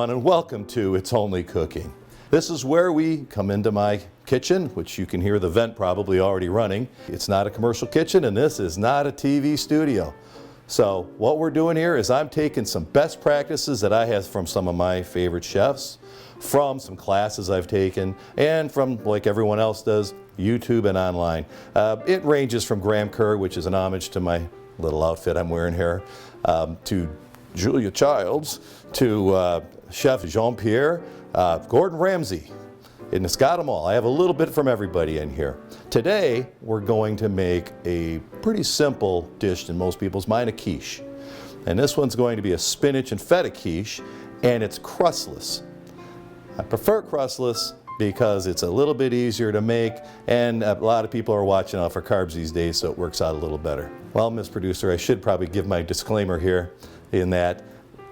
everyone, and welcome to It's Only Cooking. This is where we come into my kitchen, which you can hear the vent probably already running. It's not a commercial kitchen, and this is not a TV studio. So what we're doing here is I'm taking some best practices that I have from some of my favorite chefs, from some classes I've taken, and from, like everyone else does, YouTube and online. It ranges from Graham Curry, which is an homage to my little outfit I'm wearing here, to Julia Childs, to Chef Jean-Pierre, Gordon Ramsay, and it's got them all. I have a little bit from everybody in here. Today, we're going to make a pretty simple dish in most people's mind, a quiche. And this one's going to be a spinach and feta quiche, and it's crustless. I prefer crustless because it's a little bit easier to make, and a lot of people are watching out for carbs these days, so it works out a little better. Well, Ms. Producer, I should probably give my disclaimer here in that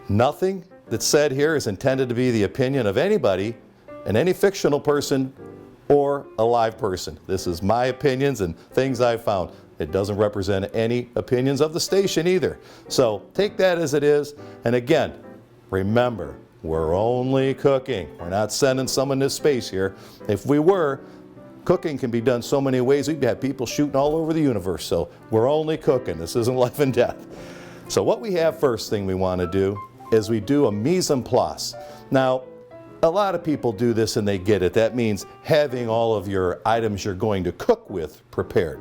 nothing that's said here is intended to be the opinion of anybody, and any fictional person or a live person. This is my opinions and things I've found. It doesn't represent any opinions of the station either. So take that as it is, and again, remember, we're only cooking. We're not sending someone to space here. If we were, cooking can be done so many ways. We'd have people shooting all over the universe. So we're only cooking. This isn't life and death. So what we have first thing we want to do is we do a mise en place. Now, a lot of people do this and they get it. That means having all of your items you're going to cook with prepared.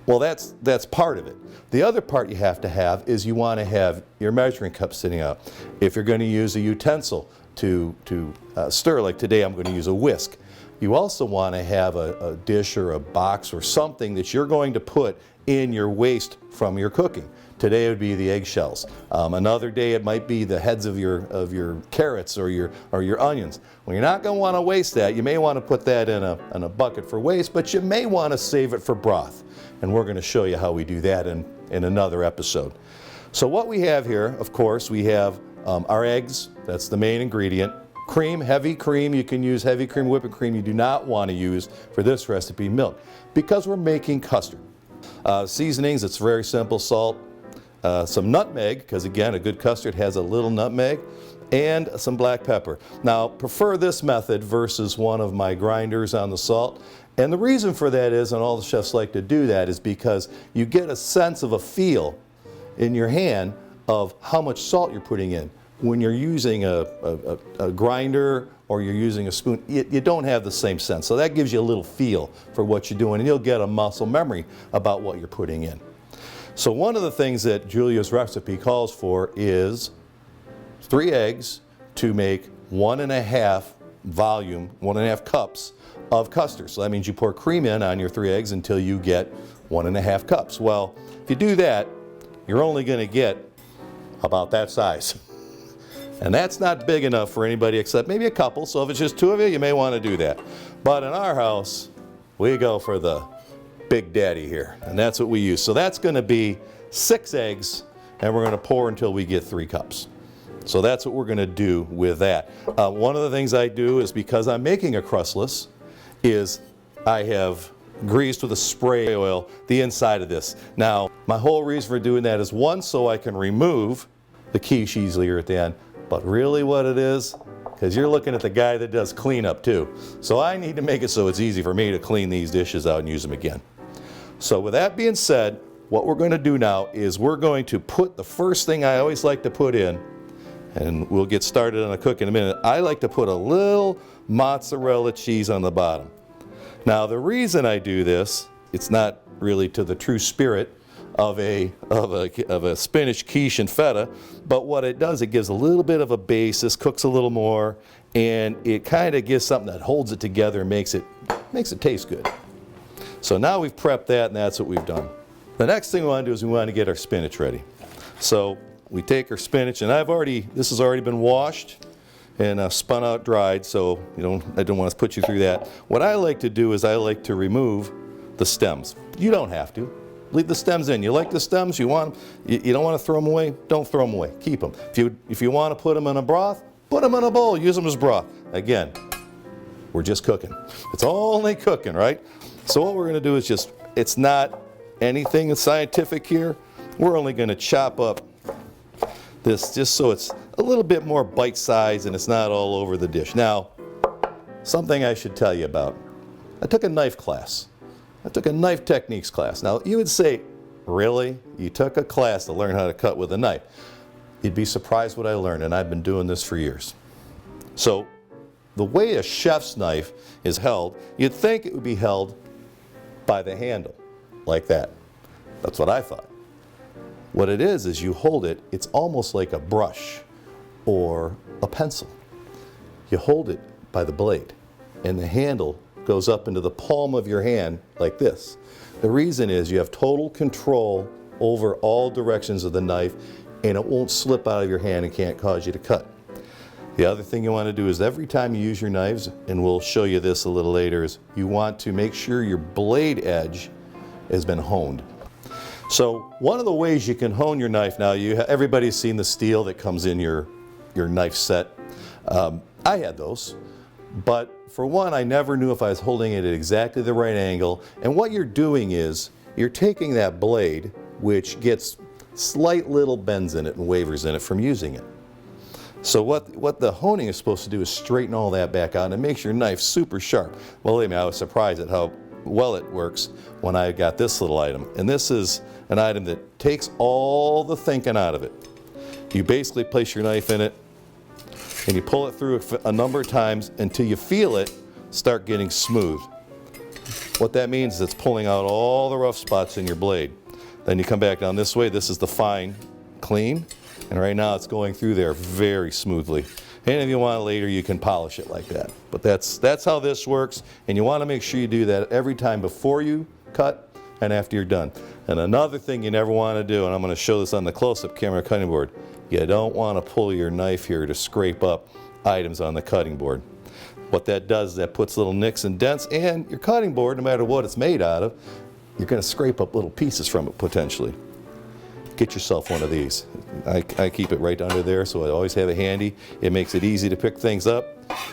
Well, that's part of it. The other part you have to have is you want to have your measuring cup sitting out. If you're going to use a utensil to stir, like today I'm going to use a whisk. You also want to have a dish or a box or something that you're going to put in your waste from your cooking. Today it would be the eggshells. Another day it might be the heads of your carrots or your onions. Well, you're not going to want to waste that. You may want to put that in a bucket for waste, but you may want to save it for broth. And we're going to show you how we do that in another episode. So what we have here, of course, we have our eggs. That's the main ingredient. Cream, heavy cream. You can use heavy cream, whipping cream. You do not want to use, for this recipe, milk, because we're making custard. Seasonings, it's very simple. Salt, some nutmeg, because again, a good custard has a little nutmeg, and some black pepper. Now, prefer this method versus one of my grinders on the salt. And the reason for that is, and all the chefs like to do that, is because you get a sense of a feel in your hand of how much salt you're putting in. When you're using a grinder or you're using a spoon, you don't have the same sense. So that gives you a little feel for what you're doing, and you'll get a muscle memory about what you're putting in. So one of the things that Julia's recipe calls for is 3 eggs to make 1.5 cups of custard. So that means you pour cream in on your 3 eggs until you get 1.5 cups. Well, if you do that, you're only going to get about that size. And that's not big enough for anybody except maybe a couple. So if it's just 2 of you, you may want to do that. But in our house, we go for the Big Daddy here, and that's what we use. So that's going to be 6 eggs, and we're going to pour until we get 3 cups. So that's what we're going to do with that. One of the things I do is, because I'm making a crustless, is I have greased with a spray oil the inside of this. Now, my whole reason for doing that is, one, so I can remove the quiche easier at the end, but really what it is, because you're looking at the guy that does cleanup too. So I need to make it so it's easy for me to clean these dishes out and use them again. So with that being said, what we're going to do now is we're going to put the first thing I always like to put in, and we'll get started on the cook in a minute. I like to put a little mozzarella cheese on the bottom. Now the reason I do this, it's not really to the true spirit of a spinach quiche and feta, but what it does, it gives a little bit of a base. This cooks a little more, and it kind of gives something that holds it together and makes it taste good. So now we've prepped that, and that's what we've done. The next thing we want to do is we want to get our spinach ready. So we take our spinach, and this has already been washed and spun out, dried, so I don't want to put you through that. What I like to do is I like to remove the stems. You don't have to. Leave the stems in. You like the stems, you don't want to throw them away, don't throw them away. Keep them. If you want to put them in a broth, put them in a bowl, use them as broth. Again, we're just cooking. It's only cooking, right? So what we're going to do is it's not anything scientific here. We're only going to chop up this just so it's a little bit more bite size and it's not all over the dish. Now, something I should tell you about. I took a knife class. I took a knife techniques class. Now, you would say, really? You took a class to learn how to cut with a knife? You'd be surprised what I learned, and I've been doing this for years. So, the way a chef's knife is held, you'd think it would be held by the handle, like that. That's what I thought. What it is you hold it, it's almost like a brush or a pencil. You hold it by the blade, and the handle goes up into the palm of your hand like this. The reason is you have total control over all directions of the knife, and it won't slip out of your hand and can't cause you to cut. The other thing you want to do is every time you use your knives, and we'll show you this a little later, is you want to make sure your blade edge has been honed. So one of the ways you can hone your knife now, everybody's seen the steel that comes in your knife set. I had those, but for one, I never knew if I was holding it at exactly the right angle. And what you're doing is you're taking that blade, which gets slight little bends in it and wavers in it from using it. So what the honing is supposed to do is straighten all that back out, and it makes your knife super sharp. Well, believe me, I was surprised at how well it works when I got this little item. And this is an item that takes all the thinking out of it. You basically place your knife in it, and you pull it through a number of times until you feel it start getting smooth. What that means is it's pulling out all the rough spots in your blade. Then you come back down this way. This is the fine, clean, and right now it's going through there very smoothly. And if you want later, you can polish it like that. But that's how this works, and you want to make sure you do that every time before you cut and after you're done. And another thing you never want to do, and I'm going to show this on the close-up camera cutting board, you don't want to pull your knife here to scrape up items on the cutting board. What that does is that puts little nicks and dents, and your cutting board, no matter what it's made out of, you're going to scrape up little pieces from it potentially. Get yourself one of these. I keep it right under there, so I always have it handy. It makes it easy to pick things up.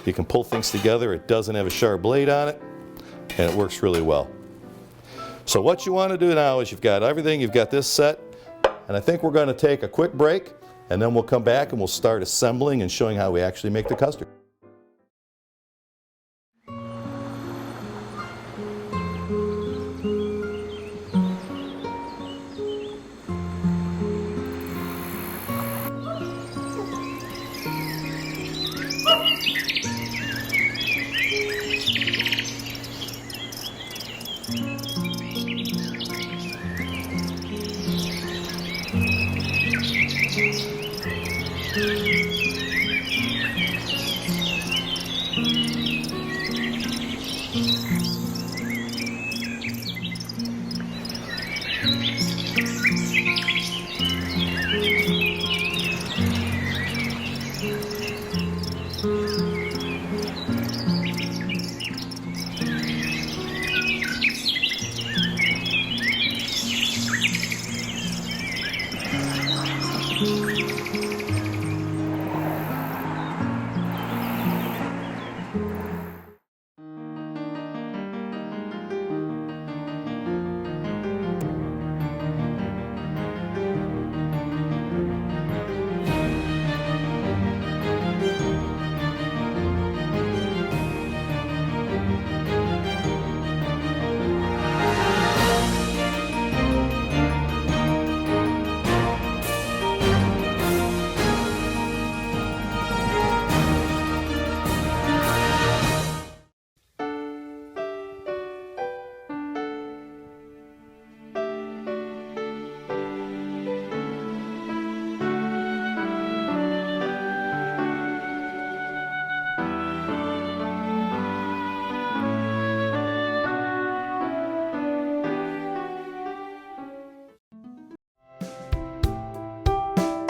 You can pull things together. It doesn't have a sharp blade on it, and it works really well. So what you want to do now is you've got everything, you've got this set, and I think we're going to take a quick break, and then we'll come back and we'll start assembling and showing how we actually make the custard.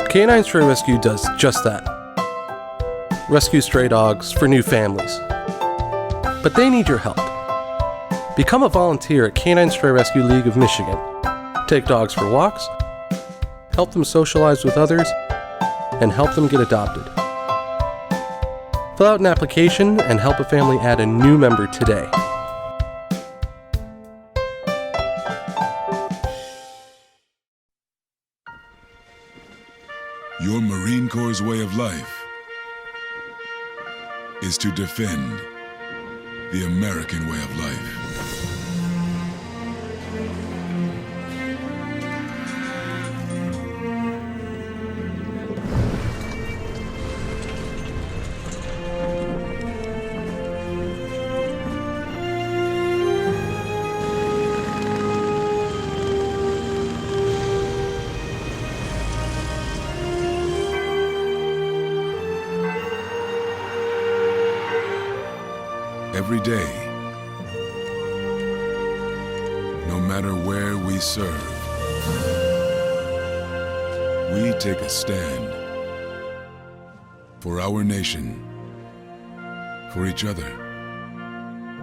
Canine Stray Rescue does just that. Rescue stray dogs for new families. But they need your help. Become a volunteer at Canine Stray Rescue League of Michigan. Take dogs for walks, help them socialize with others, and help them get adopted. Fill out an application and help a family add a new member today. Your Marine Corps' way of life is to defend the American way of life. Every day, no matter where we serve, we take a stand for our nation, for each other,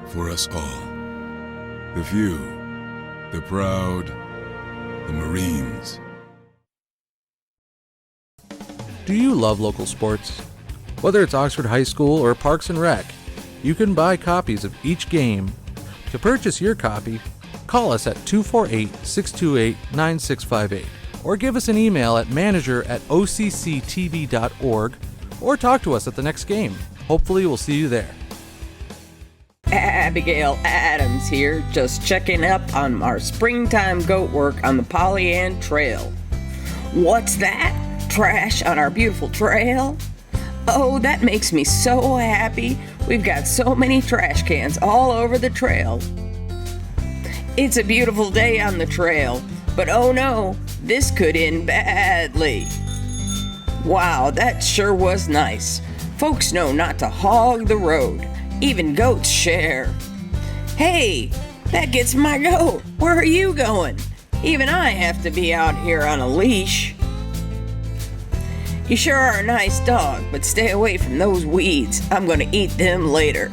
for us all. The few, the proud, the Marines. Do you love local sports? Whether it's Oxford High School or Parks and Rec, you can buy copies of each game. To purchase your copy, call us at 248-628-9658 or give us an email at manager@occtv.org or talk to us at the next game. Hopefully we'll see you there. Abigail Adams here, just checking up on our springtime goat work on the Pollyann Trail. What's that? Trash on our beautiful trail? Oh, that makes me so happy. We've got so many trash cans all over the trail. It's a beautiful day on the trail, but oh no, this could end badly. Wow, that sure was nice. Folks know not to hog the road. Even goats share. Hey, that gets my goat. Where are you going? Even I have to be out here on a leash. You sure are a nice dog, but stay away from those weeds. I'm gonna eat them later.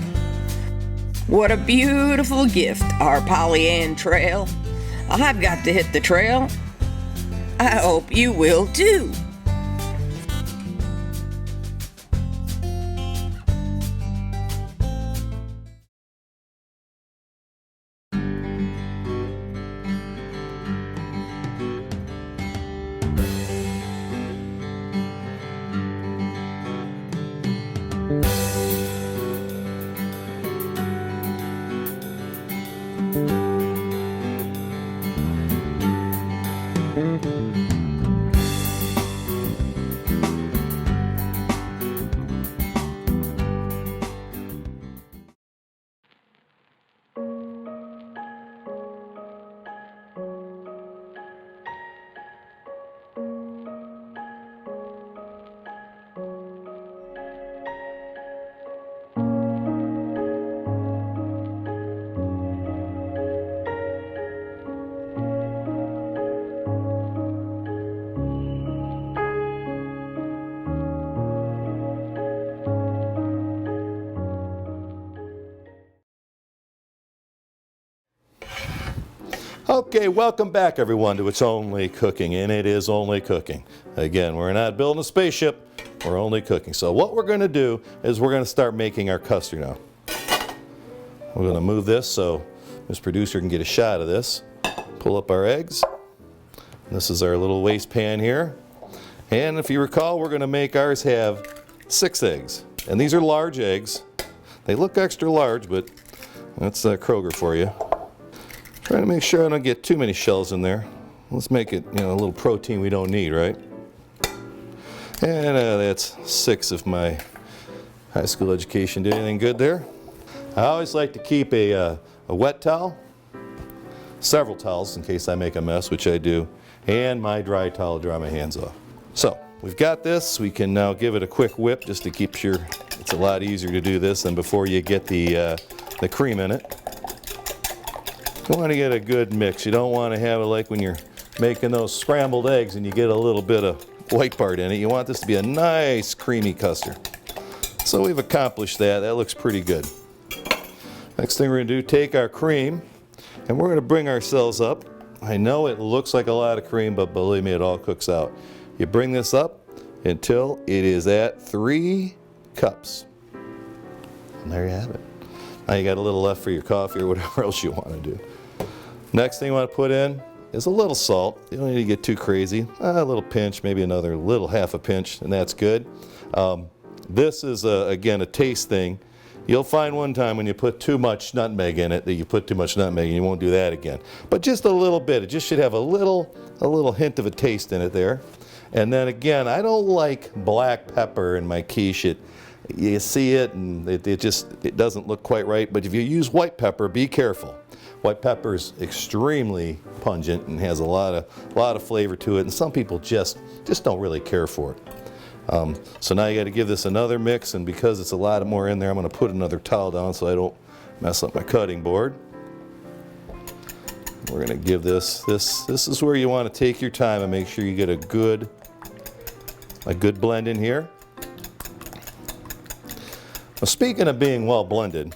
What a beautiful gift, our Pollyann Trail. I've got to hit the trail. I hope you will too. Okay, welcome back everyone to It's Only Cooking, and it is only cooking. Again, we're not building a spaceship, we're only cooking. So what we're going to do is we're going to start making our custard now. We're going to move this so this producer can get a shot of this. Pull up our eggs. This is our little waste pan here. And if you recall, we're going to make ours have 6 eggs. And these are large eggs. They look extra large, but that's Kroger for you. Trying to make sure I don't get too many shells in there. Let's make it, a little protein we don't need, right? And that's 6 if my high school education did anything good there. I always like to keep a wet towel, several towels in case I make a mess, which I do, and my dry towel to dry my hands off. So we've got this. We can now give it a quick whip just to keep sure. It's a lot easier to do this than before you get the cream in it. You want to get a good mix. You don't want to have it like when you're making those scrambled eggs and you get a little bit of white part in it. You want this to be a nice creamy custard. So we've accomplished that. That looks pretty good. Next thing we're going to do, take our cream and we're going to bring ourselves up. I know it looks like a lot of cream, but believe me, it all cooks out. You bring this up until it is at 3 cups. And there you have it. Now you got a little left for your coffee or whatever else you want to do. Next thing you want to put in is a little salt. You don't need to get too crazy. A little pinch, maybe another little half a pinch, and that's good. This is, again, a taste thing. You'll find one time when you put too much nutmeg in it that you put too much nutmeg and you won't do that again. But just a little bit. It just should have a little hint of a taste in it there. And then again, I don't like black pepper in my quiche. You see it and it doesn't look quite right. But if you use white pepper, be careful. White pepper is extremely pungent and has a lot of flavor to it. And some people just don't really care for it. So now you got to give this another mix, and because it's a lot more in there, I'm going to put another towel down so I don't mess up my cutting board. We're going to give this is where you want to take your time and make sure you get a good blend in here. Now, speaking of being well blended,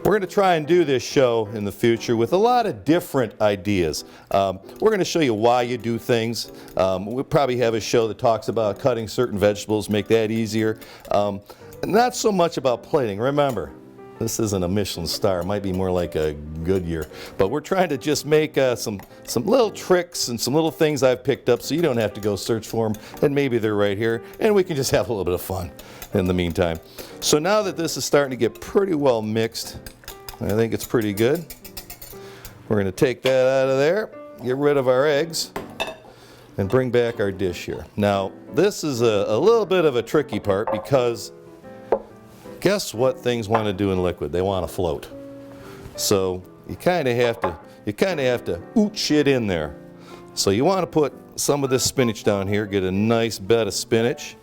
we're going to try and do this show in the future with a lot of different ideas. We're going to show you why you do things. We'll probably have a show that talks about cutting certain vegetables, make that easier. Not so much about plating. Remember, this isn't a Michelin star. It might be more like a Goodyear. But we're trying to just make some little tricks and some little things I've picked up so you don't have to go search for them, and maybe they're right here, and we can just have a little bit of fun in the meantime. So now that this is starting to get pretty well mixed, I think it's pretty good. We're going to take that out of there, get rid of our eggs, and bring back our dish here. Now, this is a little bit of a tricky part because guess what things want to do in liquid? They want to float. So you kind of have to ooch it in there. So you want to put some of this spinach down here, get a nice bed of spinach.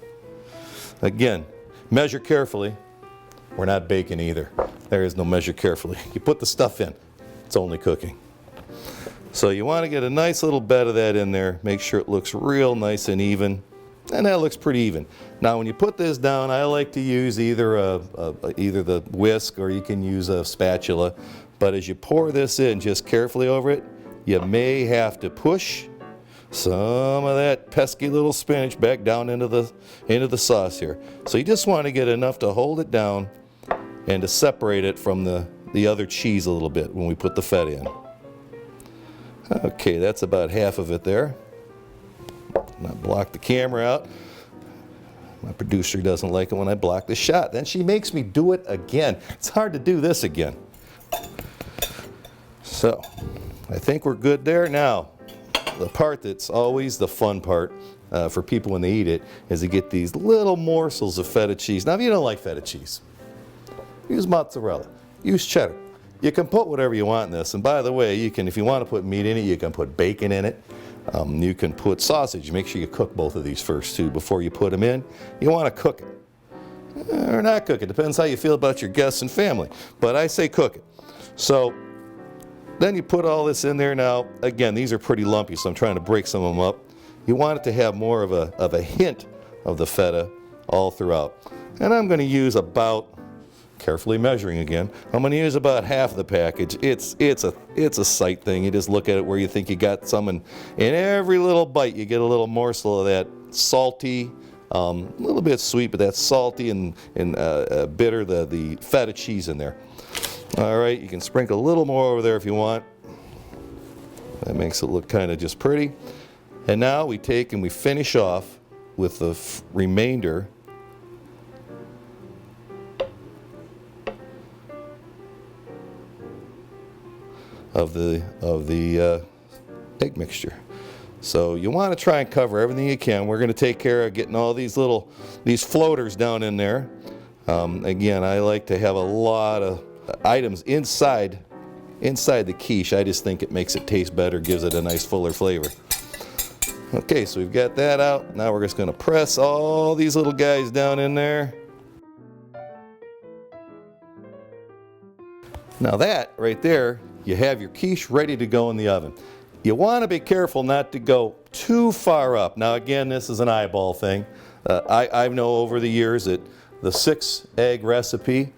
Again, measure carefully. We're not baking either. There is no measure carefully. You put the stuff in. It's only cooking. So you want to get a nice little bed of that in there. Make sure it looks real nice and even. And that looks pretty even. Now when you put this down, I like to use either the whisk or you can use a spatula. But as you pour this in just carefully over it, you may have to push some of that pesky little spinach back down into the sauce here. So you just want to get enough to hold it down and to separate it from the other cheese a little bit when we put the feta in. Okay, that's about half of it there. Not block the camera out. My producer doesn't like it when I block the shot. Then she makes me do it again. It's hard to do this again. So, I think we're good there. Now, the part that's always the fun part for people when they eat it is to get these little morsels of feta cheese. Now, if you don't like feta cheese, use mozzarella, use cheddar. You can put whatever you want in this. And by the way, you can, if you want to put meat in it, you can put bacon in it. You can put sausage. Make sure you cook both of these first too before you put them in. You want to cook it or not cook it. Depends how you feel about your guests and family. But I say cook it. So then you put all this in there. Now again, these are pretty lumpy, so I'm trying to break some of them up. You want it to have more of a hint of the feta all throughout. And I'm going to use about, carefully measuring again, I'm going to use about half the package. It's a sight thing. You just look at it where you think you got some, and in every little bite you get a little morsel of that salty, a little bit sweet, but that's salty and bitter, the feta cheese in there. All right, you can sprinkle a little more over there if you want. That makes it look kind of just pretty. And now we take and we finish off with the remainder of the egg mixture. So you want to try and cover everything you can. We're going to take care of getting all these floaters down in there. Again, I like to have a lot of items inside the quiche. I just think it makes it taste better, gives it a nice fuller flavor. Okay, so we've got that out. Now we're just going to press all these little guys down in there. Now that right there, you have your quiche ready to go in the oven. You want to be careful not to go too far up. Now again, this is an eyeball thing. I know over the years that the 6-egg recipe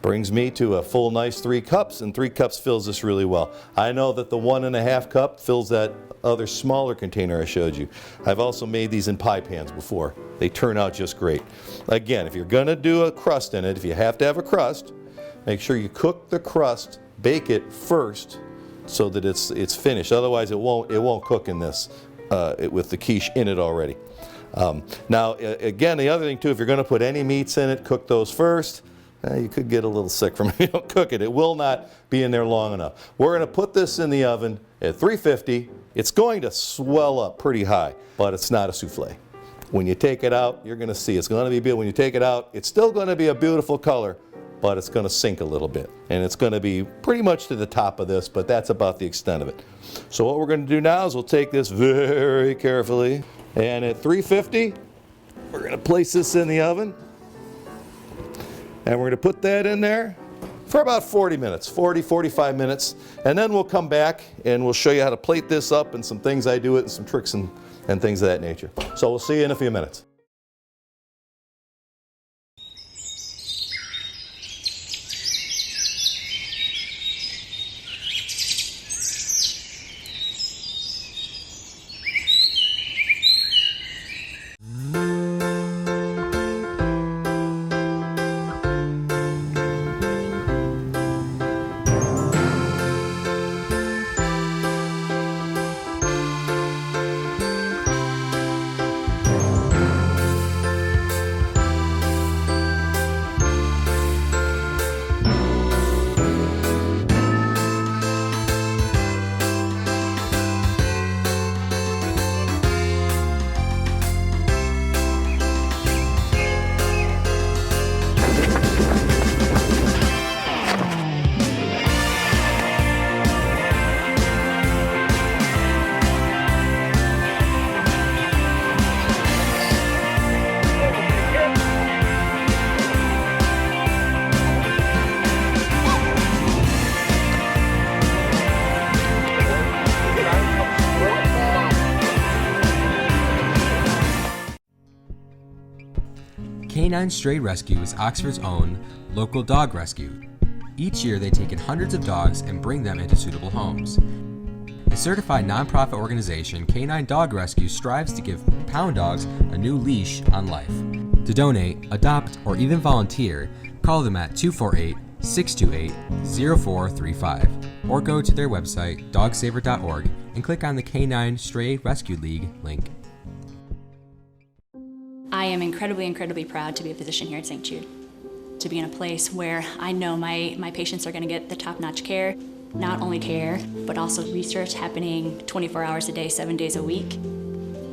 brings me to a full nice 3 cups, and 3 cups fills this really well. I know that the 1.5 cup fills that other smaller container I showed you. I've also made these in pie pans before. They turn out just great. Again, if you're going to do a crust in it, if you have to have a crust, make sure you cook the crust, bake it first, so that it's finished. Otherwise, it won't cook in this with the quiche in it already. Now, again, the other thing too, if you're going to put any meats in it, cook those first. You could get a little sick from it if you don't cook it. It will not be in there long enough. We're going to put this in the oven at 350. It's going to swell up pretty high, but it's not a souffle. When you take it out, you're going to see it's going to be beautiful. When you take it out, it's still going to be a beautiful color, but it's going to sink a little bit. And it's going to be pretty much to the top of this, but that's about the extent of it. So what we're going to do now is we'll take this very carefully, and at 350, we're going to place this in the oven. And we're going to put that in there for about 40 minutes, 45 minutes. And then we'll come back and we'll show you how to plate this up and some things I do it and some tricks and things of that nature. So we'll see you in a few minutes. Canine Stray Rescue is Oxford's own local dog rescue. Each year they take in hundreds of dogs and bring them into suitable homes. A certified nonprofit organization, Canine Dog Rescue strives to give pound dogs a new leash on life. To donate, adopt, or even volunteer, call them at 248-628-0435 or go to their website, dogsaver.org, and click on the Canine Stray Rescue League link. I am incredibly proud to be a physician here at St. Jude, to be in a place where I know my patients are going to get the top-notch care, not only care, but also research happening 24 hours a day, 7 days a week.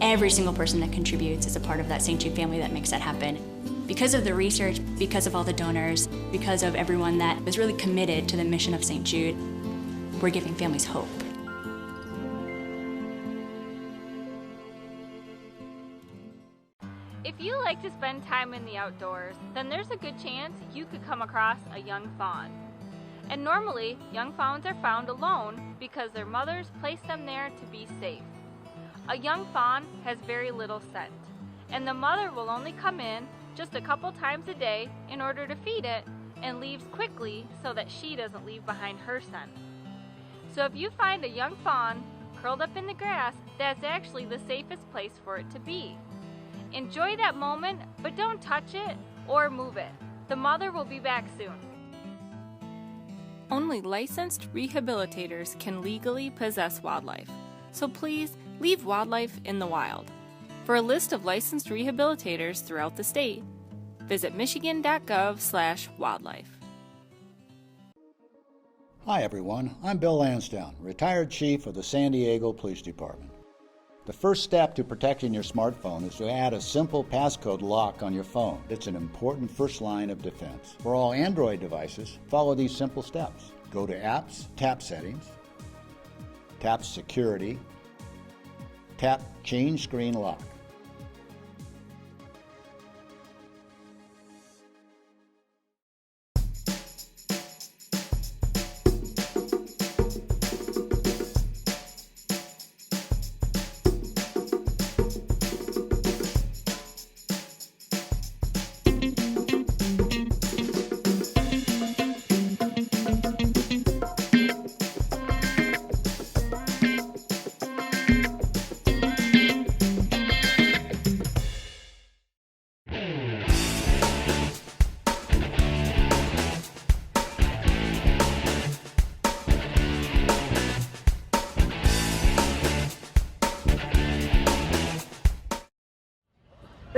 Every single person that contributes is a part of that St. Jude family that makes that happen. Because of the research, because of all the donors, because of everyone that is really committed to the mission of St. Jude, we're giving families hope. If you like to spend time in the outdoors, then there's a good chance you could come across a young fawn. And normally, young fawns are found alone because their mothers place them there to be safe. A young fawn has very little scent, and the mother will only come in just a couple times a day in order to feed it and leaves quickly so that she doesn't leave behind her scent. So if you find a young fawn curled up in the grass, that's actually the safest place for it to be. Enjoy that moment, but don't touch it or move it. The mother will be back soon. Only licensed rehabilitators can legally possess wildlife, so please leave wildlife in the wild. For a list of licensed rehabilitators throughout the state, visit michigan.gov/wildlife. Hi everyone, I'm Bill Lansdowne, retired chief of the San Diego Police Department. The first step to protecting your smartphone is to add a simple passcode lock on your phone. It's an important first line of defense. For all Android devices, follow these simple steps. Go to Apps, tap Settings, tap Security, tap Change Screen Lock.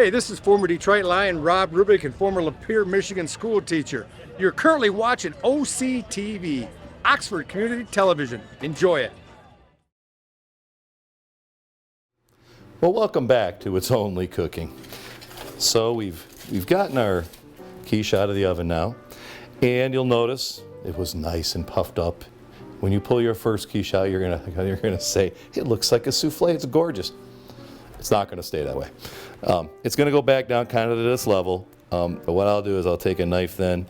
Hey, this is former Detroit Lion Rob Rubick and former Lapeer, Michigan school teacher. You're currently watching OCTV, Oxford Community Television. Enjoy it. Well, welcome back to It's Only Cooking. So we've gotten our quiche out of the oven now, and you'll notice it was nice and puffed up. When you pull your first quiche out, you're gonna say, it looks like a souffle, it's gorgeous. It's not gonna stay that way. It's gonna go back down kind of to this level, but what I'll do is I'll take a knife then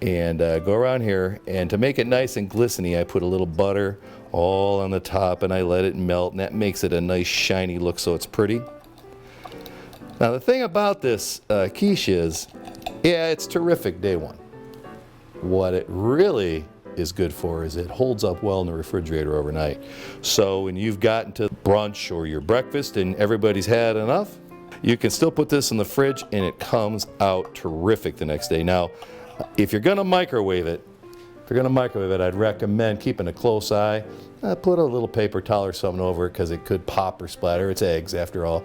and go around here, and to make it nice and glistening, I put a little butter all on the top and I let it melt, and that makes it a nice shiny look so it's pretty. Now the thing about this quiche is, yeah, it's terrific day one. What it really is good for is it holds up well in the refrigerator overnight. So when you've gotten to brunch or your breakfast and everybody's had enough, you can still put this in the fridge and it comes out terrific the next day. Now, if you're gonna microwave it, I'd recommend keeping a close eye. Put a little paper towel or something over it because it could pop or splatter. It's eggs after all.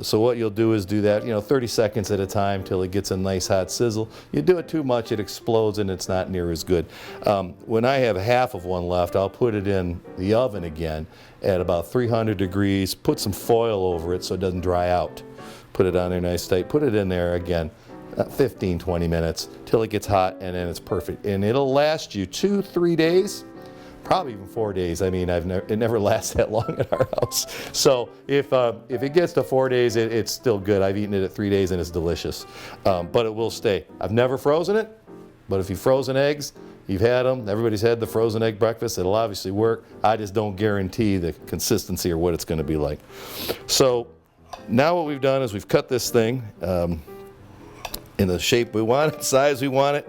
So what you'll do is do that, 30 seconds at a time till it gets a nice hot sizzle. You do it too much, it explodes and it's not near as good. When I have half of one left, I'll put it in the oven again at about 300 degrees. Put some foil over it so it doesn't dry out. Put it on there nice tight. Put it in there again. 15, 20 minutes till it gets hot, and then it's perfect. And it'll last you 2-3 days, probably even 4 days. I mean, it never lasts that long at our house. So if it gets to 4 days, it's still good. I've eaten it at 3 days and it's delicious. But it will stay. I've never frozen it, but if you've frozen eggs, you've had them, everybody's had the frozen egg breakfast, it'll obviously work. I just don't guarantee the consistency or what it's gonna be like. So now what we've done is we've cut this thing in the shape we want it, size we want it,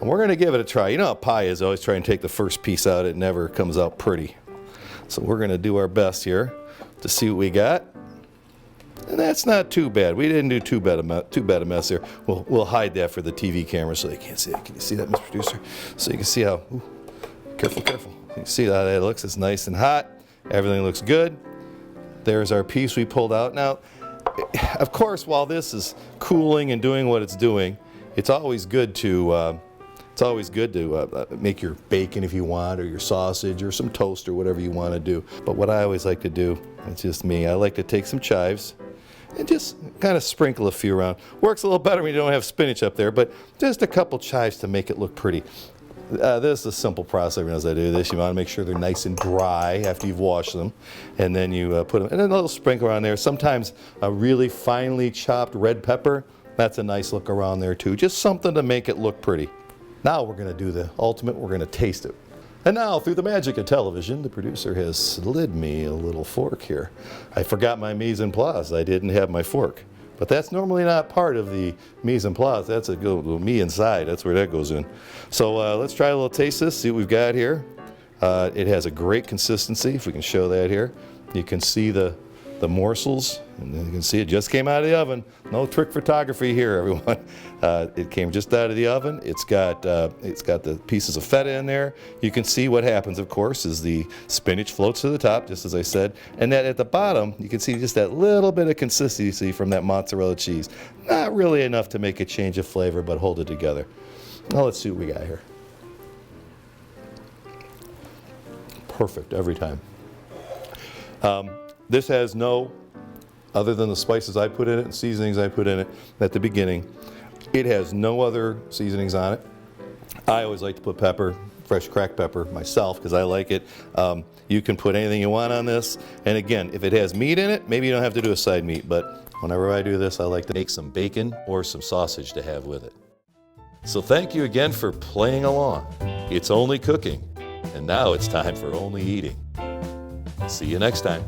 and we're gonna give it a try. You know how pie is, always try and take the first piece out, it never comes out pretty. So we're gonna do our best here to see what we got. And that's not too bad. We didn't do too bad a mess here. We'll hide that for the TV camera so they can't see it. Can you see that, Mr. Producer? So you can see how, careful. You can see how that looks. It's nice and hot. Everything looks good. There's our piece we pulled out. Now, of course, while this is cooling and doing what it's doing, it's always good to make your bacon if you want, or your sausage, or some toast, or whatever you want to do. But what I always like to do, it's just me, I like to take some chives and just kind of sprinkle a few around. Works a little better when you don't have spinach up there, but just a couple chives to make it look pretty. This is a simple process. Everyone knows how to do this. You want to make sure they're nice and dry after you've washed them, and then you put them, and then a little sprinkle around there. Sometimes a really finely chopped red pepper, that's a nice look around there too. Just something to make it look pretty. Now we're going to do the ultimate. We're going to taste it. And now, through the magic of television, the producer has slid me a little fork here. I forgot my mise en place. I didn't have my fork. But that's normally not part of the mise en place. That's a me inside. That's where that goes in. So let's try a little taste this, see what we've got here. It has a great consistency, if we can show that here. You can see the morsels, and then you can see it just came out of the oven. No trick photography here, everyone. It came just out of the oven. It's got the pieces of feta in there. You can see what happens, of course, is the spinach floats to the top, just as I said, and that at the bottom, you can see just that little bit of consistency from that mozzarella cheese. Not really enough to make a change of flavor, but hold it together. Now let's see what we got here. Perfect every time. This has no, other than the spices I put in it and seasonings I put in it at the beginning, it has no other seasonings on it. I always like to put pepper, fresh cracked pepper myself, because I like it. You can put anything you want on this. And again, if it has meat in it, maybe you don't have to do a side meat, but whenever I do this, I like to make some bacon or some sausage to have with it. So thank you again for playing along. It's only cooking, and now it's time for only eating. See you next time.